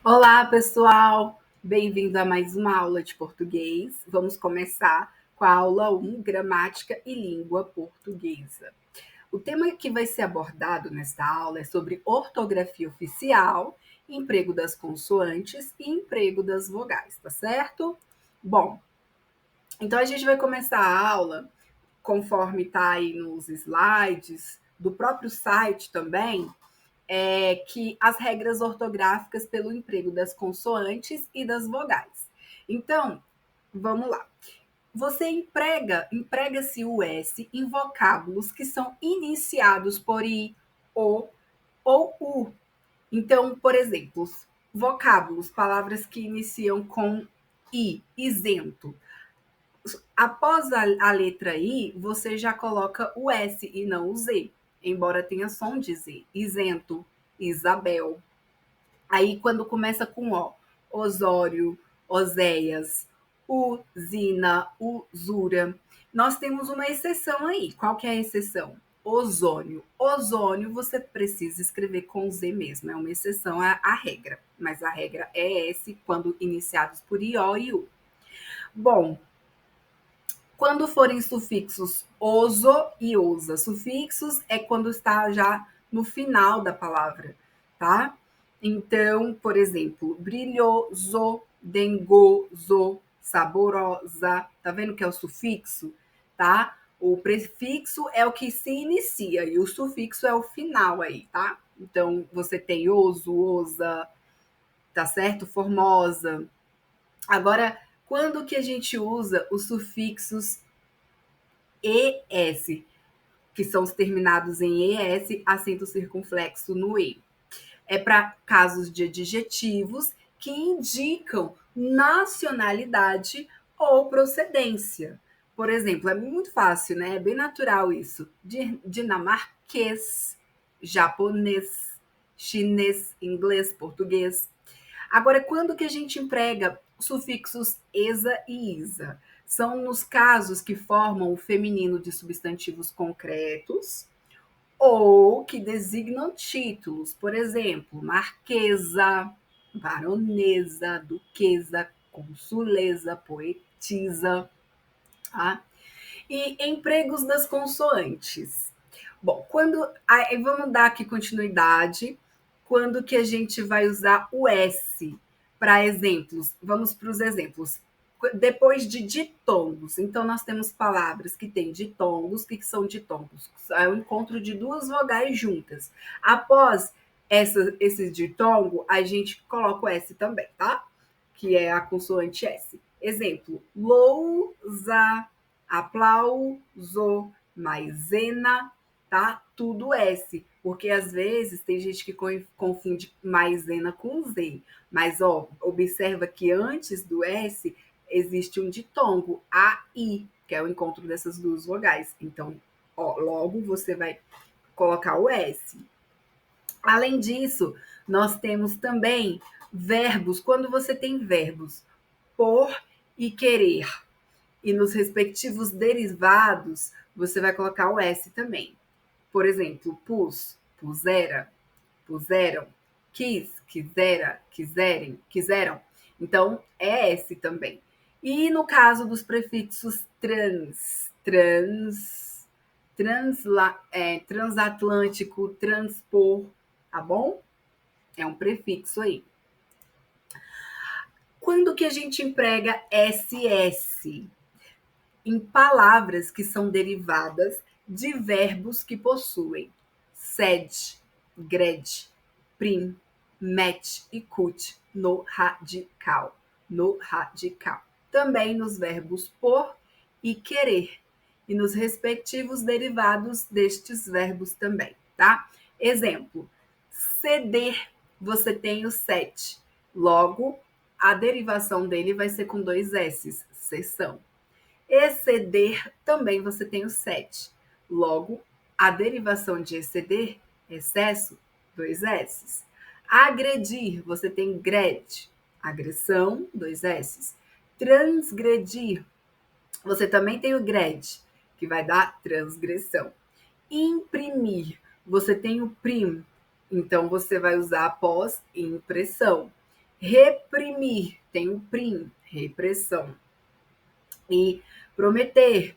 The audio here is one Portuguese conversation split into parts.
Olá, pessoal! Bem-vindo a mais uma aula de português. Vamos começar com a aula 1, Gramática e Língua Portuguesa. O tema que vai ser abordado nesta aula é sobre ortografia oficial, emprego das consoantes e emprego das vogais, tá certo? Bom, então a gente vai começar a aula, conforme está aí nos slides, do próprio site também, que as regras ortográficas pelo emprego das consoantes e das vogais. Então, vamos lá. Você emprega-se o S em vocábulos que são iniciados por I, O ou U. Então, por exemplo, vocábulos, palavras que iniciam com I, isento. Após a letra I, você já coloca o S e não o Z, embora tenha som de Z. Isento, Isabel. Aí, quando começa com O, Osório, Oséias, Uzina, Usura, nós temos uma exceção aí. Qual que é a exceção? Ozônio. Ozônio você precisa escrever com Z mesmo, é uma exceção à regra, mas a regra é S quando iniciados por IO e U. Bom, quando forem sufixos oso e osa, sufixos é quando está já no final da palavra, tá? Então, por exemplo, brilhoso, dengoso, saborosa, tá vendo que é o sufixo, tá? O prefixo é o que se inicia e o sufixo é o final aí, tá? Então, você tem oso, osa, tá certo? Formosa. Agora, quando que a gente usa os sufixos ES, que são os terminados em ES, acento circunflexo no E? É para casos de adjetivos que indicam nacionalidade ou procedência. Por exemplo, é muito fácil, né? É bem natural isso. Dinamarquês, japonês, chinês, inglês, português. Agora, quando que a gente emprega sufixos esa e isa? São nos casos que formam o feminino de substantivos concretos ou que designam títulos, por exemplo, marquesa, baronesa, duquesa, consuleza, poetisa, tá? E empregos das consoantes. Bom, aí vamos dar aqui continuidade. Quando que a gente vai usar o S para exemplos? Vamos para os exemplos. Depois de ditongos, então nós temos palavras que têm ditongos. O que são ditongos? É o encontro de duas vogais juntas. Após esse ditongo, a gente coloca o S também, tá? Que é a consoante S. Exemplo: lousa, aplauso, maisena, tá? Tudo S, porque às vezes tem gente que confunde maisena com Z, mas ó, observa que antes do S existe um ditongo, AI, que é o encontro dessas duas vogais. Então, ó, logo você vai colocar o S. Além disso, nós temos também verbos. Quando você tem verbos por e querer, e nos respectivos derivados, você vai colocar o S também. Por exemplo, pus, pusera, puseram, quis, quisera, quiserem, quiseram. Então, é S também. E no caso dos prefixos transatlântico, transpor, tá bom? É um prefixo aí. Quando que a gente emprega SS? Em palavras que são derivadas de verbos que possuem sed, gred, prim, met e cut no radical. No radical. Também nos verbos por e querer e nos respectivos derivados destes verbos também, tá? Exemplo: ceder, você tem o set. Logo, a derivação dele vai ser com dois S's, sessão. Exceder, também você tem o set. Logo, a derivação de exceder, excesso, dois S's. Agredir, você tem gred, agressão, dois S's. Transgredir, você também tem o gred, que vai dar transgressão. Imprimir, você tem o prim, então você vai usar após impressão. Reprimir, tem o prim, repressão. E prometer,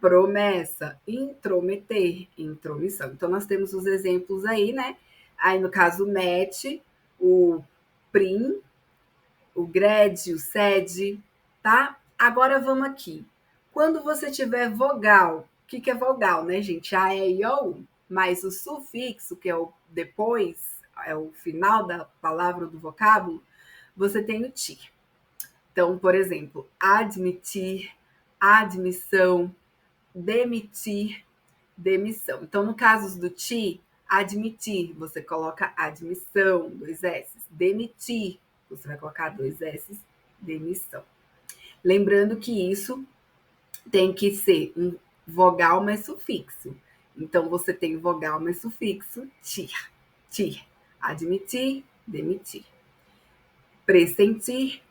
promessa, intrometer, intromissão. Então, nós temos os exemplos aí, né? Aí, no caso, o MET, o PRIM, o GRED, o SED, tá? Agora, vamos aqui. Quando você tiver vogal, o que é vogal, né, gente? A, E, I, O, U. Mas o sufixo, que é o depois, é o final da palavra do vocábulo, você tem o ti. Então, por exemplo, admitir, admissão, demitir, demissão. Então, no caso do ti, admitir, você coloca admissão, 2 S. Demitir, você vai colocar 2 S, demissão. Lembrando que isso tem que ser um vogal mais sufixo. Então, você tem vogal mais sufixo, tir, tir. Admitir, demitir. Pressentir,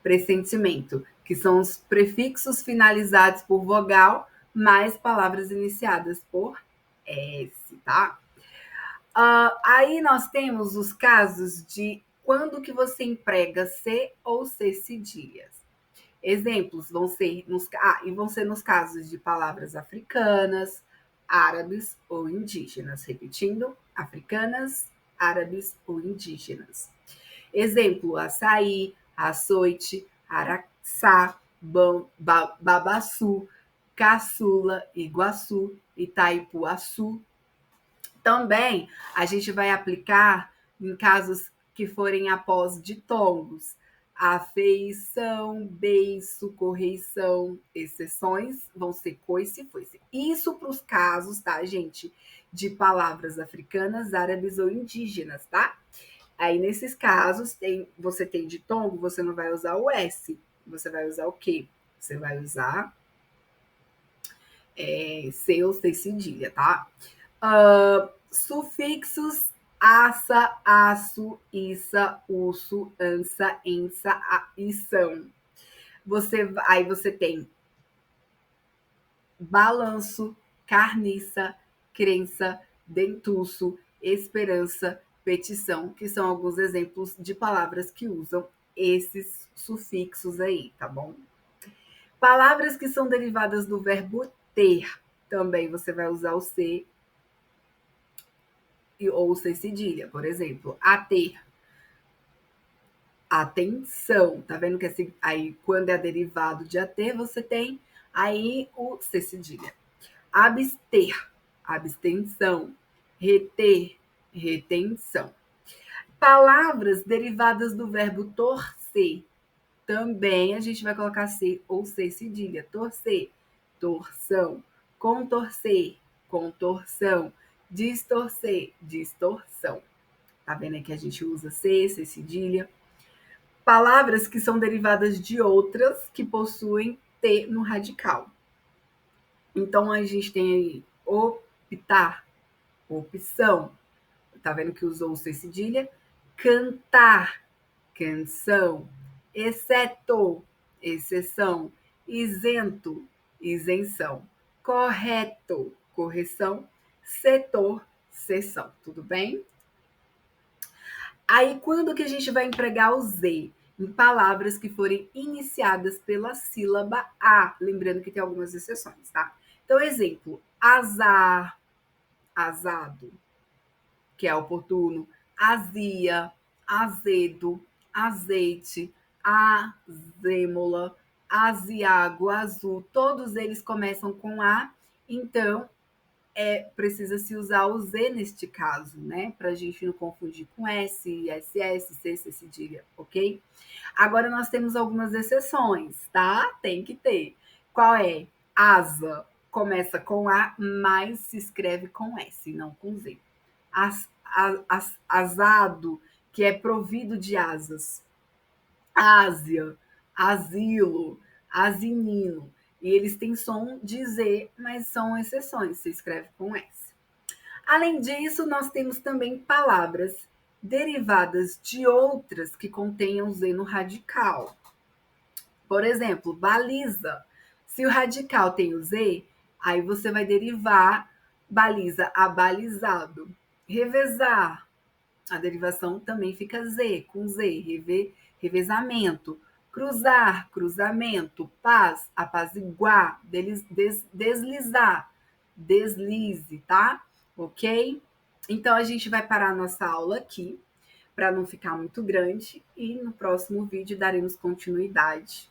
pressentimento, que são os prefixos finalizados por vogal mais palavras iniciadas por S, tá? Aí nós temos os casos de quando que você emprega C ou C cedilhas. Exemplos vão ser nos casos de palavras africanas, árabes ou indígenas. Repetindo, africanas, árabes ou indígenas. Exemplo, açaí, açoite, araçá, babaçu, caçula, iguaçu, Itaipuaçu. Também a gente vai aplicar em casos que forem após ditongos. Afeição, beiço, correição, exceções vão ser coice e foice. Isso para os casos, tá, gente? De palavras africanas, árabes ou indígenas, tá? Aí, nesses casos, você tem ditongo, você não vai usar o S. Você vai usar o quê? Você vai usar C ou C cedilha, tá? Sufixos assa, aço, issa, usso, ansa, ensa, ição. Aí você tem balanço, carniça, crença, dentuço, esperança, petição, que são alguns exemplos de palavras que usam esses sufixos aí, tá bom? Palavras que são derivadas do verbo ter, também você vai usar o ser ou ser cedilha, por exemplo, ater, atenção, tá vendo que assim, aí quando é derivado de ater, você tem aí o ser cedilha. Abster, abstenção, reter, retenção. Palavras derivadas do verbo torcer, também a gente vai colocar ser ou ser cedilha. Torcer, torção, contorcer, contorção, distorcer, distorção. Tá vendo aí que a gente usa ser cedilha? Palavras que são derivadas de outras que possuem T no radical. Então, a gente tem aí optar, opção. Tá vendo que usou o C cedilha? Cantar, canção. Exceto, exceção. Isento, isenção. Correto, correção. Setor, seção. Tudo bem? Aí, quando que a gente vai empregar o Z? Em palavras que forem iniciadas pela sílaba A. Lembrando que tem algumas exceções, tá? Então, exemplo, azar, azado, que é oportuno, azia, azedo, azeite, azêmola, aziago, azul, todos eles começam com A, então precisa se usar o Z neste caso, né? Para a gente não confundir com S, SS, C, C cedilha, ok? Agora nós temos algumas exceções, tá? Tem que ter. Qual é? Asa começa com A, mas se escreve com S, não com Z. Asado, que é provido de asas. Ásia, asilo, asinino. E eles têm som de Z, mas são exceções, se escreve com S. Além disso, nós temos também palavras derivadas de outras que contenham Z no radical. Por exemplo, baliza. Se o radical tem o Z, aí você vai derivar baliza a balizado. Revezar, A derivação também fica Z, com Z, revezamento. Cruzar, cruzamento. Paz, apaziguar, deslizar, deslize, tá? Ok? Então, a gente vai parar a nossa aula aqui, para não ficar muito grande, e no próximo vídeo daremos continuidade.